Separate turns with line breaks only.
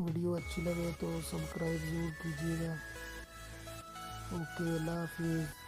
Video अच्छी लगे तो सब्सक्राइब ज़रूर कीजिएगा। ओके, अल्लाह हाफिज़।